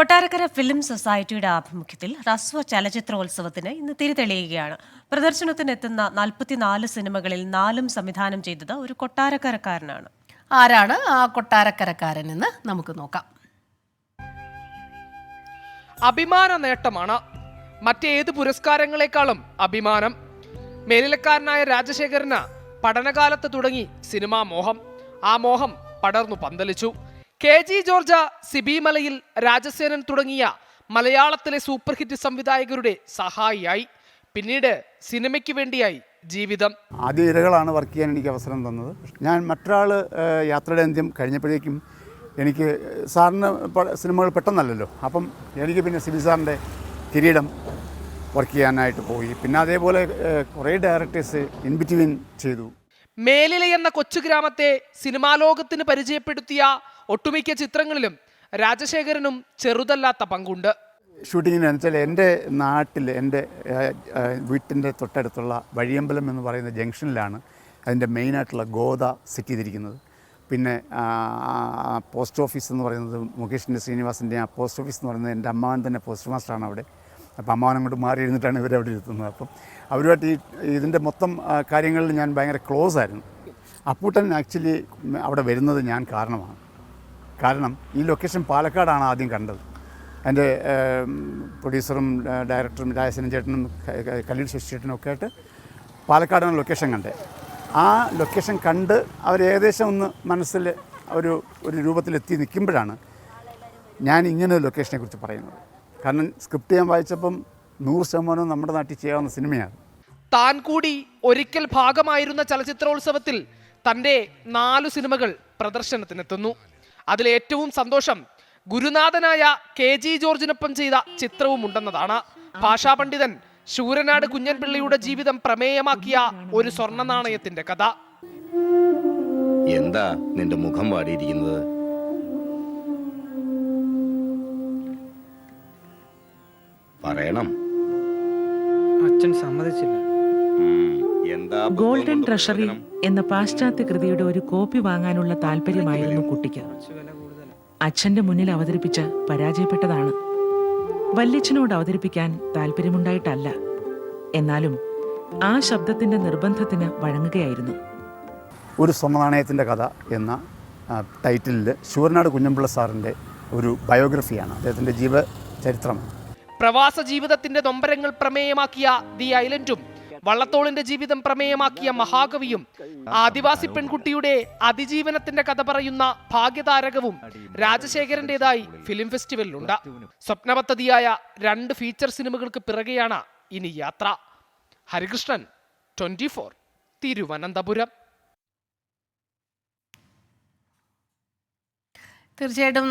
Kottarakkara film സൊസൈറ്റിയുടെ ആഭിമുഖ്യത്തിൽ ഹ്രസ്വ ചലച്ചിത്രോത്സവത്തിന് ഇന്ന് തിരിതെളിയുകയാണ്. പ്രദർശനത്തിനെത്തുന്ന 44 സിനിമകളിൽ 4 സംവിധാനം ചെയ്തത് ഒരു കൊട്ടാരക്കരക്കാരനാണ്. ആരാണ് ആ കൊട്ടാരക്കരക്കാരനെന്ന് നമുക്ക് നോക്കാം. അഭിമാന നേട്ടമാണ്. മറ്റേത് പുരസ്കാരങ്ങളെക്കാളും അഭിമാനം. മേലിലക്കാരനായ രാജശേഖരന് പഠനകാലത്ത് തുടങ്ങി സിനിമാ മോഹം. ആ മോഹം പടർന്നു പന്തലിച്ചു. KG ജോർജ്, സിബി മലയിൽ, രാജസേനൻ തുടങ്ങിയ മലയാളത്തിലെ സൂപ്പർ ഹിറ്റ് സംവിധായകരുടെ സഹായിയായി. പിന്നീട് സിനിമയ്ക്ക് വേണ്ടിയായി ജീവിതം. ആദ്യ ഇരകളാണ് വർക്ക് ചെയ്യാൻ എനിക്ക് അവസരം തന്നത്. ഞാൻ മറ്റൊരാൾ യാത്രയുടെ അന്ത്യം കഴിഞ്ഞപ്പോഴേക്കും എനിക്ക് സാറിന് സിനിമകൾ പെട്ടെന്നല്ലല്ലോ. അപ്പം എനിക്ക് പിന്നെ സിബി സാറിൻ്റെ കിരീടം വർക്ക് ചെയ്യാനായിട്ട് പോയി. പിന്നെ അതേപോലെ കുറേ ഡയറക്ടേഴ്സ് ഇൻ ബിറ്റ്വീൻ ചെയ്തു. മേലില എന്ന കൊച്ചു ഗ്രാമത്തെ സിനിമാ ലോകത്തിന് പരിചയപ്പെടുത്തിയ ഒട്ടുമിക്ക ചിത്രങ്ങളിലും രാജശേഖരനും ചെറുതല്ലാത്ത പങ്കുണ്ട്. ഷൂട്ടിങ്ങിന് വെച്ചാൽ എൻ്റെ നാട്ടിൽ എൻ്റെ വീട്ടിൻ്റെ തൊട്ടടുത്തുള്ള വഴിയമ്പലം എന്ന് പറയുന്ന ജംഗ്ഷനിലാണ് അതിൻ്റെ മെയിനായിട്ടുള്ള ഗോദ സെറ്റ് ചെയ്തിരിക്കുന്നത്. പിന്നെ പോസ്റ്റ് ഓഫീസ് എന്ന് പറയുന്നത് മുകേഷിൻ്റെ ശ്രീനിവാസിൻ്റെ ആ പോസ്റ്റ് ഓഫീസ് എന്ന് പറയുന്നത് എൻ്റെ അമ്മാവൻ തന്നെ പോസ്റ്റ് മാസ്റ്ററാണ് അവിടെ. അപ്പോൾ അമ്മാവൻ അങ്ങോട്ട് മാറി ഇരുന്നിട്ടാണ് ഇവരവിടെ ഇരുത്തുന്നത്. അപ്പം അവരുമായിട്ട് ഇതിൻ്റെ മൊത്തം കാര്യങ്ങളിൽ ഞാൻ ഭയങ്കര ക്ലോസ് ആയിരുന്നു. അപ്പൂട്ടൻ ആക്ച്വലി അവിടെ വരുന്നത് ഞാൻ കാരണമാണ്. കാരണം ഈ ലൊക്കേഷൻ പാലക്കാടാണ് ആദ്യം കണ്ടത്. എൻ്റെ പ്രൊഡ്യൂസറും ഡയറക്ടറും രാജസേനൻ ചേട്ടനും കല്ലീഡ് ശശി ചേട്ടനും ഒക്കെ ആയിട്ട് പാലക്കാടാണ് ലൊക്കേഷൻ കണ്ടത്. ആ ലൊക്കേഷൻ കണ്ട് അവർ ഏകദേശം ഒന്ന് മനസ്സിൽ ഒരു രൂപത്തിലെത്തി നിൽക്കുമ്പോഴാണ് ഞാൻ ഇങ്ങനെ ഒരു ലൊക്കേഷനെക്കുറിച്ച് പറയുന്നത്. കാരണം സ്ക്രിപ്റ്റ് ഞാൻ വായിച്ചപ്പം 100% നമ്മുടെ നാട്ടിൽ ചെയ്യാവുന്ന സിനിമയാണ്. താൻ കൂടി ഒരിക്കൽ ഭാഗമായിരുന്ന ചലച്ചിത്രോത്സവത്തിൽ തൻ്റെ 4 സിനിമകൾ പ്രദർശനത്തിനെത്തുന്നു. അതിലേറ്റവും സന്തോഷം ഗുരുനാഥനായ KG ജോർജിനൊപ്പം ചെയ്ത ചിത്രവും ഉണ്ടെന്നതാണ്. ഭാഷാപണ്ഡിതൻ ശൂരനാട് കുഞ്ഞൻപിള്ളയുടെ ജീവിതം പ്രമേയമാക്കിയ ഒരു സ്വർണ്ണ നാണയത്തിന്റെ കഥ. എന്താ നിന്റെ മുഖം വാടിയിരിക്കുന്നത്? പറയണം. അച്ഛൻ സമ്മതിച്ചില്ല. ഗോൾഡൻ ട്രഷറി എന്ന പാശ്ചാത്യ കൃതിയുടെ ഒരു കോപ്പി വാങ്ങാനുള്ള താല്പര്യമായിരുന്നു കുട്ടിക്ക്. അച്ഛന്റെ മുന്നിൽ അവതരിപ്പിച്ച് പരാജയപ്പെട്ടതാണ്. വല്യച്ഛനോട് അവതരിപ്പിക്കാൻ താല്പര്യമുണ്ടായിട്ടല്ല, എന്നാലും ആ ശബ്ദത്തിന്റെ നിർബന്ധത്തിന് വഴങ്ങുകയായിരുന്നു. ഒരു സ്വർണ്ണനാണയത്തിൻ്റെ കഥ എന്ന ടൈറ്റിലിൽ ശൂരനാട് കുഞ്ഞൻപിള്ള സാറിൻ്റെ ഒരു ബയോഗ്രഫിയാണ്, അദ്ദേഹത്തിൻ്റെ ജീവചരിത്രമാണ്. പ്രവാസ ജീവിതത്തിന്റെ നൊമ്പരങ്ങൾ പ്രമേയമാക്കിയ ദി ഐലൻഡും വള്ളത്തോളിന്റെ ജീവിതം പ്രമേയമാക്കിയ മഹാകവിയും ആദിവാസി പെൺകുട്ടിയുടെ അതിജീവനത്തിന്റെ കഥ പറയുന്ന ഭാഗ്യതാരകവും രാജശേഖരന്റേതായി ഫിലിം ഫെസ്റ്റിവലിലുണ്ട്. സ്വപ്നപദ്ധതിയായ 2 ഫീച്ചർ സിനിമകൾക്ക് പിറകെയാണ് ഇനി യാത്ര. ഹരികൃഷ്ണൻ, 24, തിരുവനന്തപുരം. തീർച്ചയായിട്ടും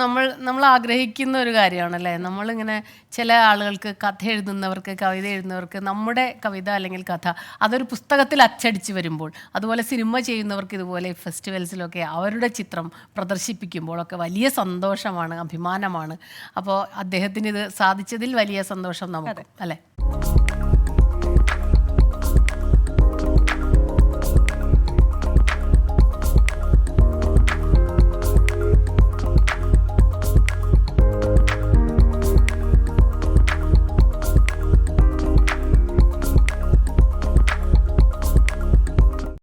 നമ്മൾ ആഗ്രഹിക്കുന്ന ഒരു കാര്യമാണല്ലേ. നമ്മളിങ്ങനെ ചില ആളുകൾക്ക് കഥ എഴുതുന്നവർക്ക്, കവിത എഴുതുന്നവർക്ക് നമ്മുടെ കവിത അല്ലെങ്കിൽ കഥ അതൊരു പുസ്തകത്തിൽ അച്ചടിച്ച് വരുമ്പോൾ, അതുപോലെ സിനിമ ചെയ്യുന്നവർക്ക് ഇതുപോലെ ഫെസ്റ്റിവൽസിലൊക്കെ അവരുടെ ചിത്രം പ്രദർശിപ്പിക്കുമ്പോഴൊക്കെ വലിയ സന്തോഷമാണ്, അഭിമാനമാണ്. അപ്പോൾ അദ്ദേഹത്തിന് ഇത് സാധിച്ചതിൽ വലിയ സന്തോഷം നമുക്ക്, അല്ലേ?